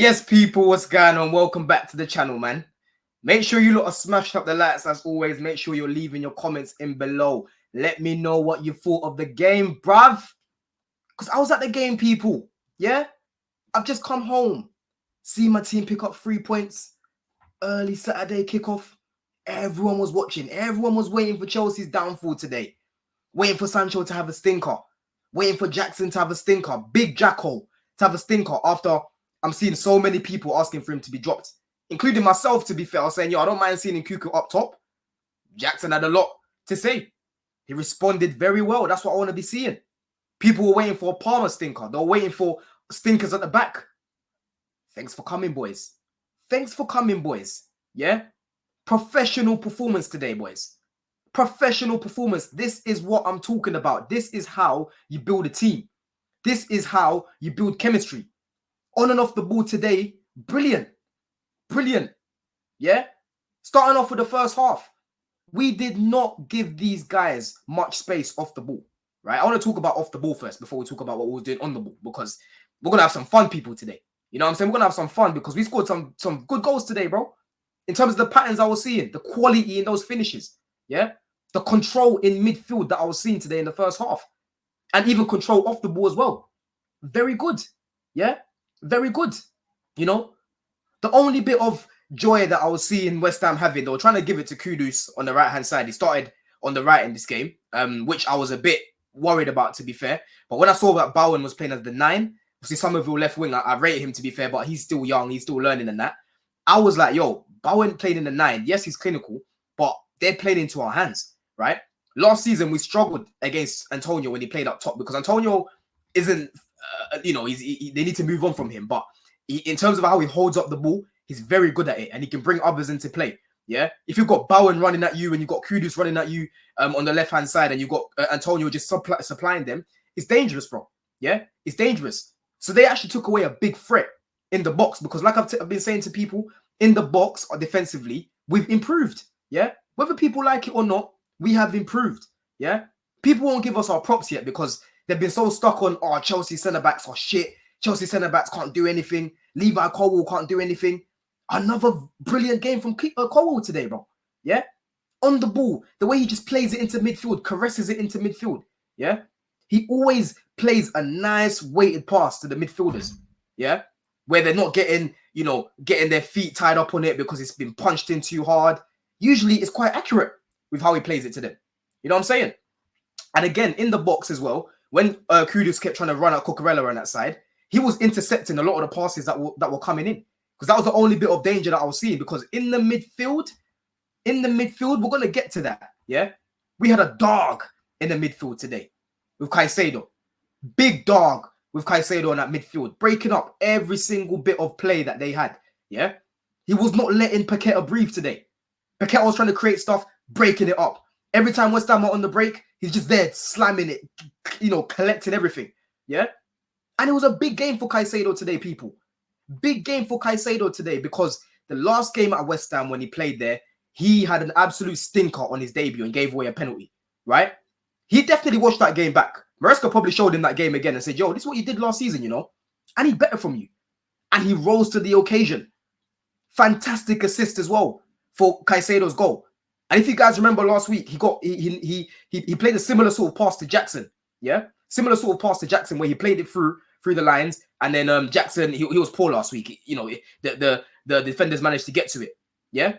Yes, people, what's going on? Welcome back to the channel, man. Make sure you lot are smashed up the likes as always. Make sure you're leaving your comments in below. Let me know what you thought of the game, bruv. Because I was at the game, people. Yeah? I've just come home. See my team pick up 3 points. Early Saturday kickoff. Everyone was watching. Everyone was waiting for Chelsea's downfall today. Waiting for Sancho to have a stinker. Waiting for Jackson to have a stinker. Big Jacko to have a stinker after I'm seeing so many people asking for him to be dropped, including myself, to be fair. I was saying, yo, I don't mind seeing Nkuku up top. Jackson had a lot to say. He responded very well. That's what I want to be seeing. People were waiting for a Palmer stinker. They were waiting for stinkers at the back. Thanks for coming, boys. Thanks for coming, boys. Yeah? Professional performance today, boys. Professional performance. This is what I'm talking about. This is how you build a team. This is how you build chemistry. On and off the ball today, brilliant. Brilliant. Yeah? Starting off with the first half, we did not give these guys much space off the ball, right? I want to talk about off the ball first before we talk about what we were doing on the ball, because we're going to have some fun, people, today. You know what I'm saying? We're going to have some fun because we scored some good goals today, bro. In terms of the patterns I was seeing, the quality in those finishes, yeah? The control in midfield that I was seeing today in the first half, and even control off the ball as well. Very good, yeah? Very good. You know, the only bit of joy that I was seeing West Ham having, they were trying to give it to Kudus on the right-hand side. He started on the right in this game, which I was a bit worried about, to be fair. But when I saw that Bowen was playing as the 9, obviously Somerville left wing, I rate him, to be fair, but he's still young. He's still learning and that. I was like, yo, Bowen played in the 9. Yes, he's clinical, but they're playing into our hands, right? Last season, we struggled against Antonio when he played up top because Antonio isn't... they need to move on from him, but in terms of how he holds up the ball, he's very good at it, and he can bring others into play. Yeah, if you've got Bowen running at you and you've got Kudus running at you on the left hand side, and you've got Antonio just supplying them, it's dangerous, bro. Yeah, it's dangerous. So they actually took away a big threat in the box because, like I've been saying to people, in the box or defensively, we've improved. Yeah, whether people like it or not, we have improved. Yeah, people won't give us our props yet because they've been so stuck on, oh, Chelsea centre-backs are shit. Chelsea centre-backs can't do anything. Levi Colwill can't do anything. Another brilliant game from Colwill today, bro. Yeah? On the ball, the way he just plays it into midfield, caresses it into midfield. Yeah? He always plays a nice weighted pass to the midfielders. Yeah? Where they're not getting, getting their feet tied up on it because it's been punched in too hard. Usually, it's quite accurate with how he plays it to them. You know what I'm saying? And again, in the box as well, when Kudus kept trying to run at Cucurella on that side, he was intercepting a lot of the passes that were coming in. Because that was the only bit of danger that I was seeing. Because in the midfield, we're going to get to that, yeah? We had a dog in the midfield today with Caicedo. Big dog with Caicedo on that midfield, breaking up every single bit of play that they had, yeah? He was not letting Paqueta breathe today. Paqueta was trying to create stuff, breaking it up. Every time West Ham were on the break, he's just there slamming it, collecting everything. Yeah? And it was a big game for Caicedo today, people. Big game for Caicedo today because the last game at West Ham when he played there, he had an absolute stinker on his debut and gave away a penalty, right? He definitely watched that game back. Maresca probably showed him that game again and said, yo, this is what you did last season, I need better from you. And he rose to the occasion. Fantastic assist as well for Caicedo's goal. And if you guys remember last week, he played a similar sort of pass to Jackson. Yeah, similar sort of pass to Jackson where he played it through the lines, and then Jackson he was poor last week. The defenders managed to get to it. Yeah,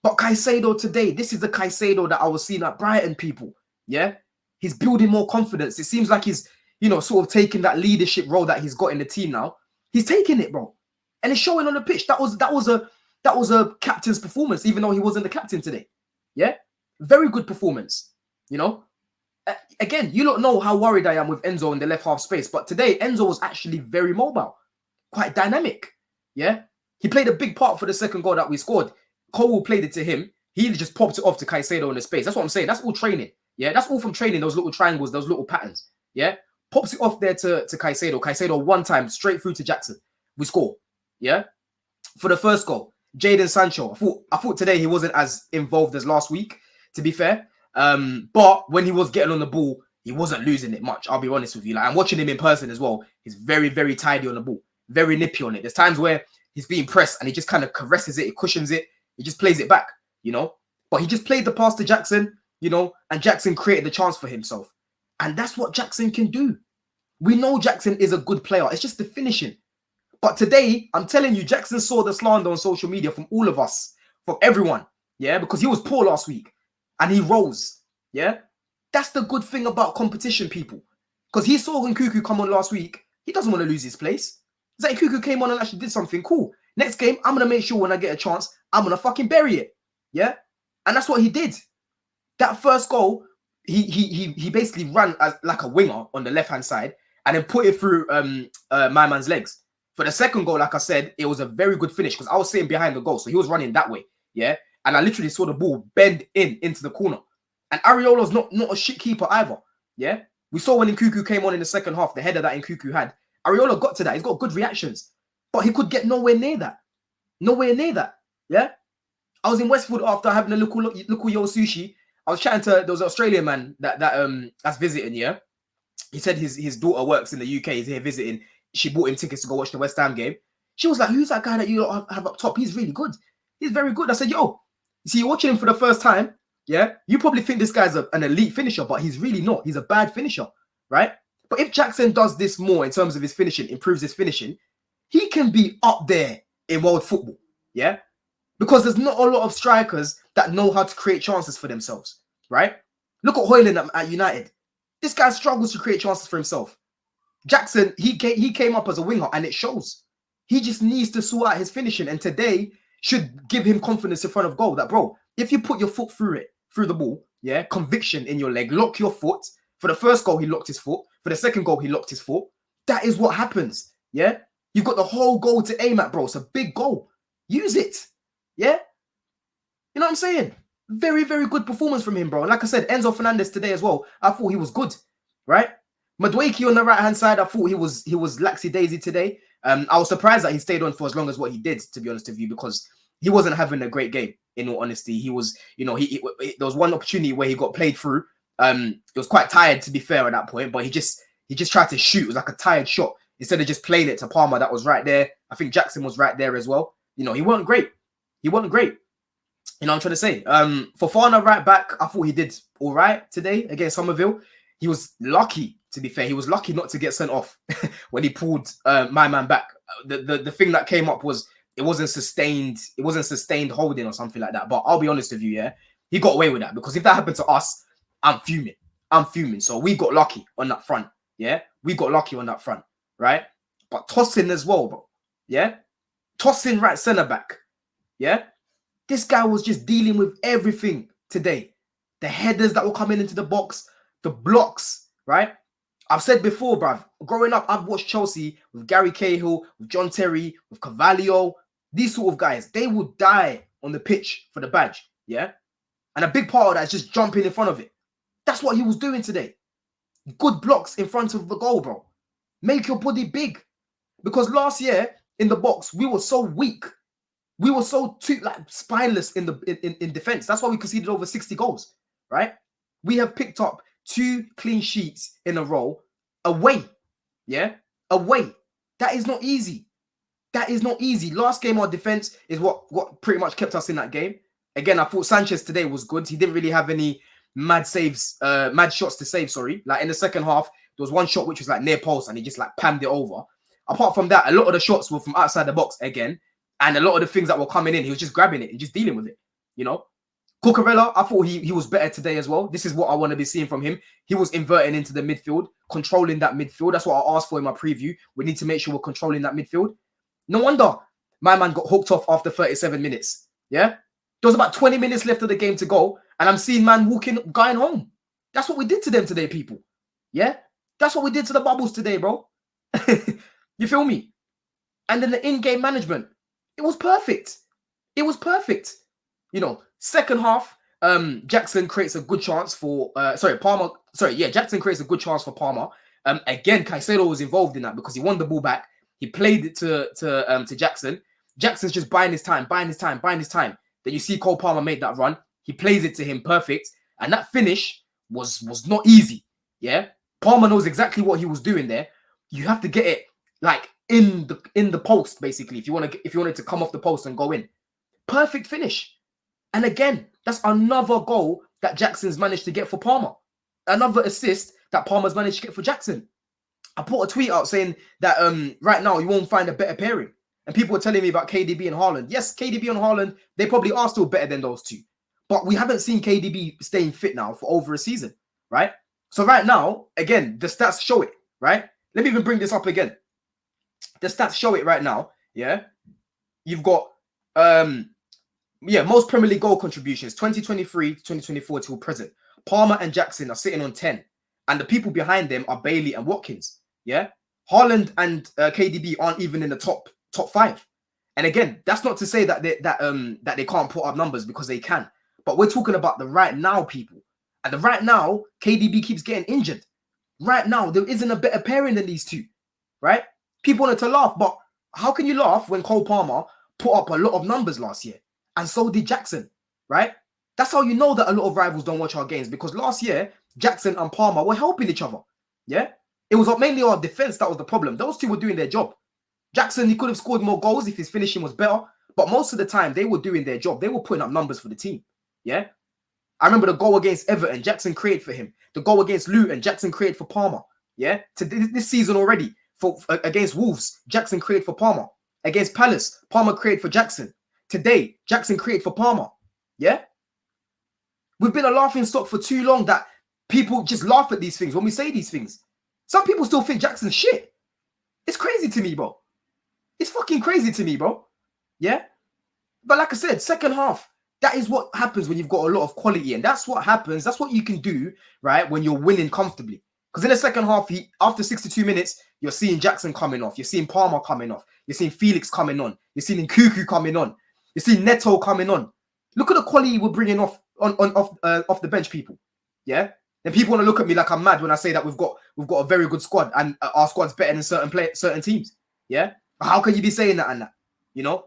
but Caicedo today, this is the Caicedo that I was seeing at Brighton, people. Yeah, he's building more confidence. It seems like he's sort of taking that leadership role that he's got in the team now. He's taking it, bro, and it's showing on the pitch. That was a captain's performance, even though he wasn't the captain today. Yeah, very good performance. Again, you don't know how worried I am with Enzo in the left half space, but today Enzo was actually very mobile, quite dynamic. Yeah, he played a big part for the second goal that we scored. Cole played it to him. He just popped it off to Caicedo in the space. That's what I'm saying. That's all training. Yeah, that's all from training. Those little triangles, those little patterns. Yeah, pops it off there to Caicedo. Caicedo one time straight through to Jackson. We score. Yeah, for the first goal, Jadon Sancho. I thought today he wasn't as involved as last week, to be fair. But when he was getting on the ball, he wasn't losing it much. I'll be honest with you. Like, I'm watching him in person as well. He's very, very tidy on the ball, very nippy on it. There's times where he's being pressed and he just kind of caresses it, he cushions it, he just plays it back, you know. But he just played the pass to Jackson, you know, and Jackson created the chance for himself. And that's what Jackson can do. We know Jackson is a good player. It's just the finishing. But today, I'm telling you, Jackson saw the slander on social media from all of us, from everyone, yeah, because he was poor last week and he rose, yeah. That's the good thing about competition, people. Because he saw when Nkuku come on last week, he doesn't want to lose his place. It's like Nkuku came on and actually did something cool. Next game, I'm going to make sure when I get a chance, I'm going to fucking bury it, yeah. And that's what he did. That first goal, he basically ran as like a winger on the left-hand side and then put it through my man's legs. For the second goal, like I said, it was a very good finish because I was sitting behind the goal. So he was running that way, yeah? And I literally saw the ball bend into the corner. And Areola's not a shit keeper either, yeah? We saw when Nkuku came on in the second half, the header that Nkuku had. Areola got to that. He's got good reactions. But he could get nowhere near that. Nowhere near that, yeah? I was in Westwood after having a look yo sushi. I was chatting to, there was an Australian man that's visiting, yeah? He said his daughter works in the UK. He's here visiting. She bought him tickets to go watch the West Ham game. She was like, who's that guy that you have up top? He's really good. He's very good. I said, yo, you see, you're watching him for the first time, yeah? You probably think this guy's an elite finisher, but he's really not. He's a bad finisher, right? But if Jackson does this more in terms of his finishing, improves his finishing, he can be up there in world football, yeah? Because there's not a lot of strikers that know how to create chances for themselves, right? Look at Højlund at United. This guy struggles to create chances for himself. Jackson, he came up as a winger and it shows. He just needs to sort out his finishing, and today should give him confidence in front of goal that, bro, if you put your foot through the ball, yeah, conviction in your leg, lock your foot. For the first goal, he locked his foot. For the second goal, he locked his foot. That is what happens, yeah? You've got the whole goal to aim at, bro. It's a big goal. Use it, yeah? You know what I'm saying? Very, very good performance from him, bro. And like I said, Enzo Fernandez today as well, I thought he was good, right? Madueke on the right-hand side, I thought he was laxy-daisy today. I was surprised that he stayed on for as long as what he did, to be honest with you, because he wasn't having a great game, in all honesty. He was, you know, there was one opportunity where he got played through. He was quite tired, to be fair, at that point, but he just tried to shoot. It was like a tired shot. Instead of just playing it to Palmer, that was right there. I think Jackson was right there as well. You know, he wasn't great. He wasn't great. You know what I'm trying to say? Fofana right back, I thought he did all right today against Somerville. He was lucky, to be fair. He was lucky not to get sent off when he pulled my man back. The thing that came up was it wasn't sustained holding or something like that. But I'll be honest with you, yeah, he got away with that, because if that happened to us, I'm fuming. So we got lucky on that front, yeah. We got lucky on that front, right? But Tosin as well, bro, yeah. Tosin right centre back, yeah. This guy was just dealing with everything today. The headers that were coming into the box, the blocks, right? I've said before, bruv, growing up, I've watched Chelsea with Gary Cahill, with John Terry, with Carvalho. These sort of guys, they would die on the pitch for the badge, yeah? And a big part of that is just jumping in front of it. That's what he was doing today. Good blocks in front of the goal, bro. Make your body big. Because last year, in the box, we were so weak. We were so spineless in defense. That's why we conceded over 60 goals, right? We have picked up 2 clean sheets in a row away, yeah? Away. That is not easy. That is not easy. Last game, our defense is what pretty much kept us in that game. Again, I thought Sanchez today was good. He didn't really have any mad shots to save, sorry. Like in the second half, there was one shot which was like near post and he just like pammed it over. Apart from that, a lot of the shots were from outside the box again. And a lot of the things that were coming in, he was just grabbing it and just dealing with it, you know? Cucurella, I thought he was better today as well. This is what I want to be seeing from him. He was inverting into the midfield, controlling that midfield. That's what I asked for in my preview. We need to make sure we're controlling that midfield. No wonder my man got hooked off after 37 minutes, yeah? There was about 20 minutes left of the game to go, and I'm seeing man going home. That's what we did to them today, people, yeah? That's what we did to the Bubbles today, bro. You feel me? And then the in-game management. It was perfect. It was perfect. You know, second half, Jackson creates a good chance for Palmer. Jackson creates a good chance for Palmer. Again, Caicedo was involved in that because he won the ball back. He played it to Jackson. Jackson's just buying his time. Then you see Cole Palmer make that run. He plays it to him perfect. And that finish was not easy. Yeah. Palmer knows exactly what he was doing there. You have to get it like in the post, basically. If you wanted to come off the post and go in, perfect finish. And again, that's another goal that Jackson's managed to get for Palmer. Another assist that Palmer's managed to get for Jackson. I put a tweet out saying that right now you won't find a better pairing. And people were telling me about KDB and Haaland. Yes, KDB and Haaland, they probably are still better than those two. But we haven't seen KDB staying fit now for over a season, right? So right now, again, the stats show it, right? Let me even bring this up again. The stats show it right now, yeah? You've got, most Premier League goal contributions, 2023 to 2024 till present. Palmer and Jackson are sitting on 10. And the people behind them are Bailey and Watkins, yeah? Haaland and KDB aren't even in the top 5. And again, that's not to say that they can't put up numbers, because they can. But we're talking about the right now people. And the right now, KDB keeps getting injured. Right now, there isn't a better pairing than these two, right? People wanted to laugh, but how can you laugh when Cole Palmer put up a lot of numbers last year? And so did Jackson, right? That's how you know that a lot of rivals don't watch our games, because last year, Jackson and Palmer were helping each other, yeah? It was mainly our defense that was the problem. Those two were doing their job. Jackson, he could have scored more goals if his finishing was better, but most of the time, they were doing their job. They were putting up numbers for the team, yeah? I remember the goal against Everton, Jackson created for him. The goal against Luton, Jackson created for Palmer, yeah? To this season already, against Wolves, Jackson created for Palmer. Against Palace, Palmer created for Jackson. Today, Jackson created for Palmer, yeah? We've been a laughing stock for too long that people just laugh at these things when we say these things. Some people still think Jackson's shit. It's crazy to me, bro. It's fucking crazy to me, bro. Yeah? But like I said, second half, that is what happens when you've got a lot of quality. And that's what happens. That's what you can do, right, when you're winning comfortably. Because in the second half, after 62 minutes, you're seeing Jackson coming off. You're seeing Palmer coming off. You're seeing Felix coming on. You're seeing Nkuku coming on. You're seeing Neto coming on. Look at the quality we're bringing off the bench, people. Yeah? And people want to look at me like I'm mad when I say that we've got a very good squad and our squad's better than certain teams. Yeah? How can you be saying that and that? You know?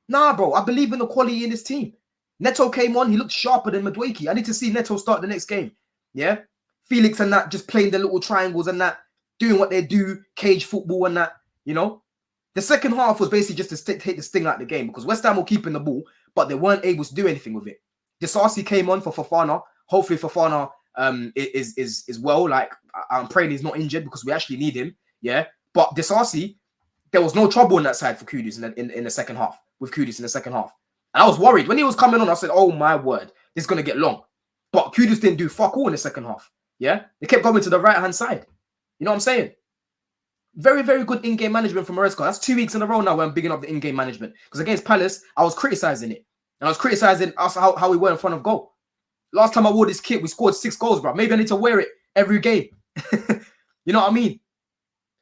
Nah, bro. I believe in the quality in this team. Neto came on. He looked sharper than Madueke. I need to see Neto start the next game. Yeah? Felix and that just playing the little triangles and that, doing what they do, cage football and that, you know? The second half was basically just to take the sting out of the game, because West Ham were keeping the ball, but they weren't able to do anything with it. Disasi came on for Fofana. Hopefully Fofana is well. Like, I'm praying he's not injured, because we actually need him. Yeah? But Disasi, there was no trouble on that side for Kudus in the second half, with Kudus in the second half. And I was worried. When he was coming on, I said, oh my word, this is going to get long. But Kudus didn't do fuck all in the second half. Yeah? They kept going to the right-hand side. You know what I'm saying? Very, very good in-game management from Maresca. That's 2 weeks in a row now where I'm bigging up the in-game management. Because against Palace, I was criticizing it. And I was criticizing us how we were in front of goal. Last time I wore this kit, we scored 6 goals, bro. Maybe I need to wear it every game. You know what I mean?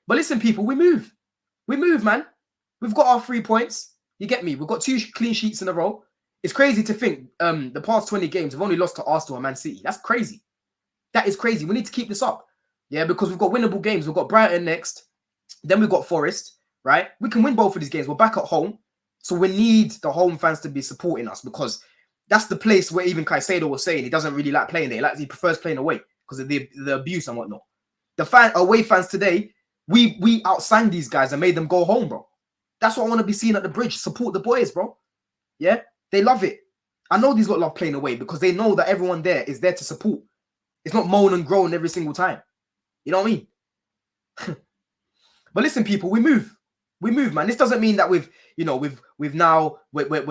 But listen, people, we move. We move, man. We've got our 3 points. You get me? We've got 2 clean sheets in a row. It's crazy to think the past 20 games, we've only lost to Arsenal and Man City. That's crazy. That is crazy. We need to keep this up. Yeah, because we've got winnable games. We've got Brighton next. Then we've got Forest, right? We can win both of these games. We're back at home. So we need the home fans to be supporting us, because that's the place where even Caicedo was saying he doesn't really like playing there. He prefers playing away because of the abuse and whatnot. The away fans today, we outsang these guys and made them go home, bro. That's what I want to be seeing at the bridge. Support the boys, bro. Yeah? They love it. I know these lot love playing away because they know that everyone there is there to support. It's not moan and groan every single time. You know what I mean? But listen, people, we move. We move, man. This doesn't mean that we're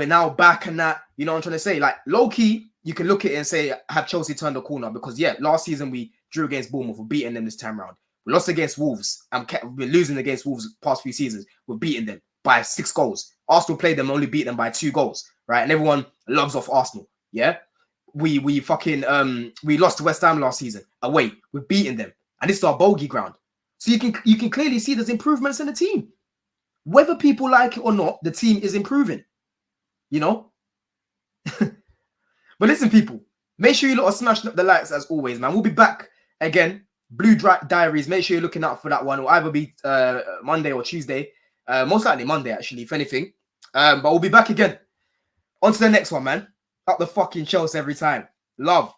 now back and that. You know what I'm trying to say? Like, low key, you can look at it and say, have Chelsea turned the corner? Because yeah, last season we drew against Bournemouth. We're beating them this time around. We lost against Wolves and we're losing against Wolves the past few seasons. We're beating them by 6 goals. Arsenal played them, only beat them by 2 goals, right? And everyone loves off Arsenal. Yeah, we lost to West Ham last season away. We're beating them, and this is our bogey ground. So you can clearly see there's improvements in the team. Whether people like it or not, the team is improving. You know? But listen, people, make sure you lot are smashing up the likes as always, man. We'll be back again. Blue Diaries, make sure you're looking out for that one. It'll either be Monday or Tuesday. Most likely Monday, actually, if anything. But we'll be back again. On to the next one, man. Up the fucking Chels every time. Love.